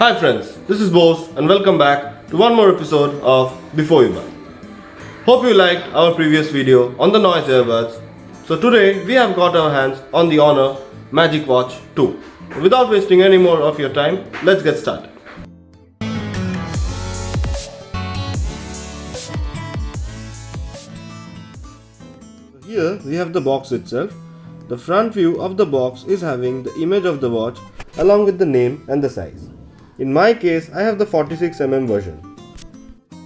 Hi friends, this is Bose and welcome back to one more episode of Before You Buy. Hope you liked our previous video on the noise earbuds. So today we have got our hands on the Honor Magic Watch 2. Without wasting any more of your time, let's get started. Here we have the box itself. The front view of the box is having the image of the watch along with the name and the size. In my case, I have the 46mm version.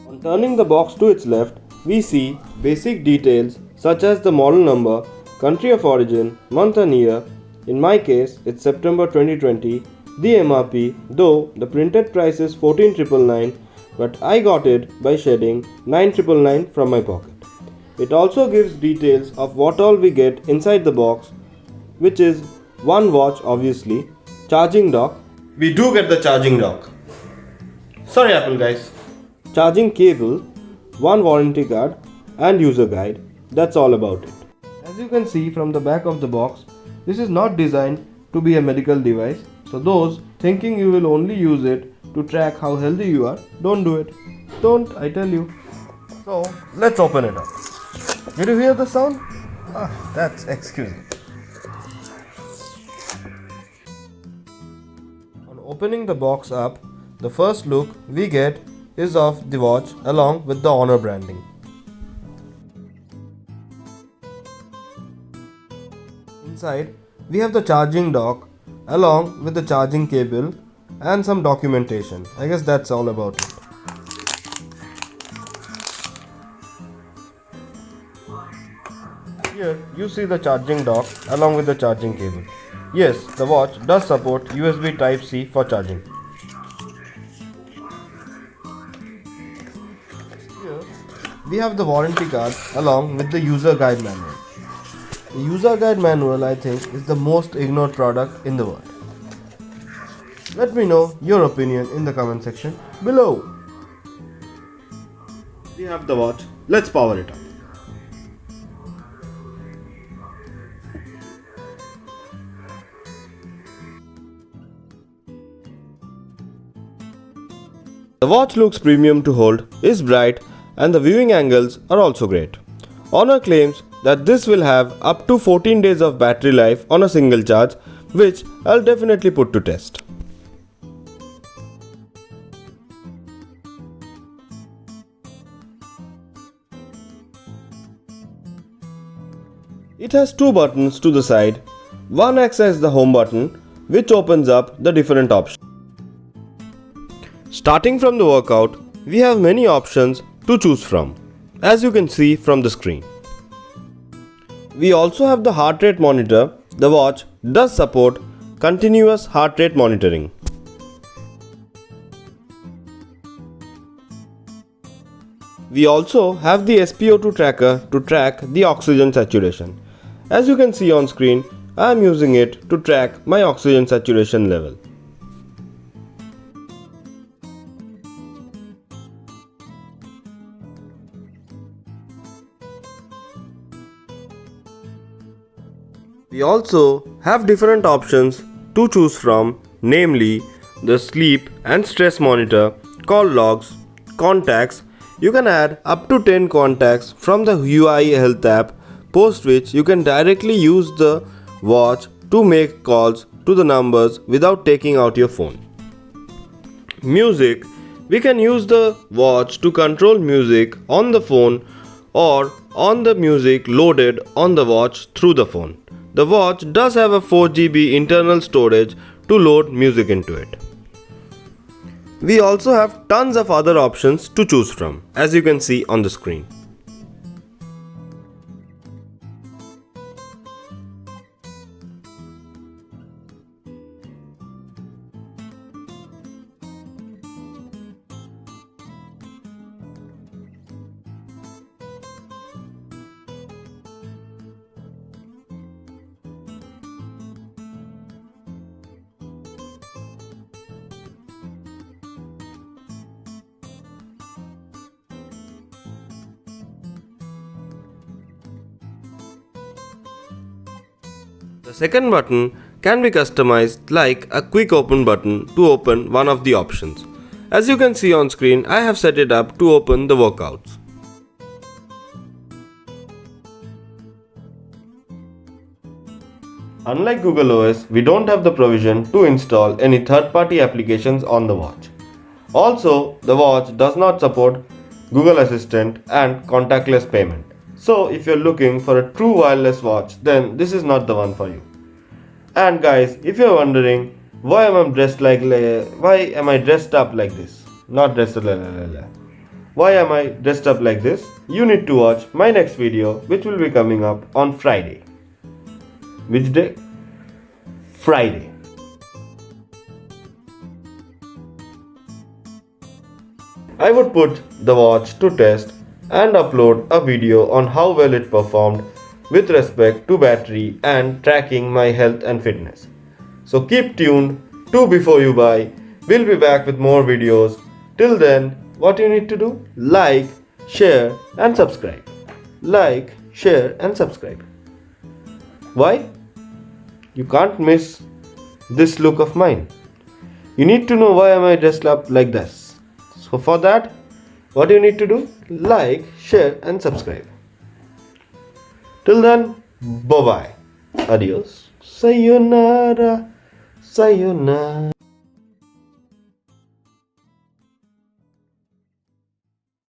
On turning the box to its left, we see basic details such as the model number, country of origin, month and year. In my case, it's September 2020, the MRP, though the printed price is 14,999, but I got it by shedding 9,999 from my pocket. It also gives details of what all we get inside the box, which is one watch obviously, charging dock. We do get the charging dock. Sorry Apple guys. Charging cable, one warranty card and user guide. That's all about it. As you can see from the back of the box, this is not designed to be a medical device. So those thinking you will only use it to track how healthy you are, don't do it. Don't, I tell you. So let's open it up. Did you hear the sound? That's excuse me. On opening the box up, the first look we get is of the watch along with the Honor branding. Inside, we have the charging dock along with the charging cable and some documentation. I guess that's all about it. Here you see the charging dock along with the charging cable. Yes, the watch does support USB Type-C for charging. Here we have the warranty card along with the user guide manual. The user guide manual, I think, is the most ignored product in the world. Let me know your opinion in the comment section below. We have the watch. Let's power it up. The watch looks premium to hold, is bright, and the viewing angles are also great. Honor claims that this will have up to 14 days of battery life on a single charge, which I'll definitely put to test. It has two buttons to the side. One acts as the home button, which opens up the different options. Starting from the workout, we have many options to choose from, as you can see from the screen. We also have the heart rate monitor. The watch does support continuous heart rate monitoring. We also have the SpO2 tracker to track the oxygen saturation. As you can see on screen, I am using it to track my oxygen saturation level. We also have different options to choose from, namely the sleep and stress monitor, call logs, contacts. You can add up to 10 contacts from the UI Health app, post which you can directly use the watch to make calls to the numbers without taking out your phone. Music. We can use the watch to control music on the phone or on the music loaded on the watch through the phone. The watch does have a 4GB internal storage to load music into it. We also have tons of other options to choose from, as you can see on the screen. The second button can be customized like a quick open button to open one of the options. As you can see on screen, I have set it up to open the workouts. Unlike Google OS, we don't have the provision to install any third-party applications on the watch. Also, the watch does not support Google Assistant and contactless payment. So, if you're looking for a true wireless watch, then this is not the one for you. And guys, if you're wondering why am I dressed up like this? Not dressed Why am I dressed up like this? You need to watch my next video, which will be coming up on Friday. Which day? Friday. I would put the watch to test and upload a video on how well it performed with respect to battery and tracking my health and fitness. So keep tuned to Before You Buy. We'll be back with more videos. Till then, what you need to do? Like, share and subscribe. Like, share and subscribe. Why? You can't miss this look of mine. You need to know why am I dressed up like this. So for that, what you need to do? Like, share and subscribe. Till then, bye-bye. Adios. Sayonara. Sayonara.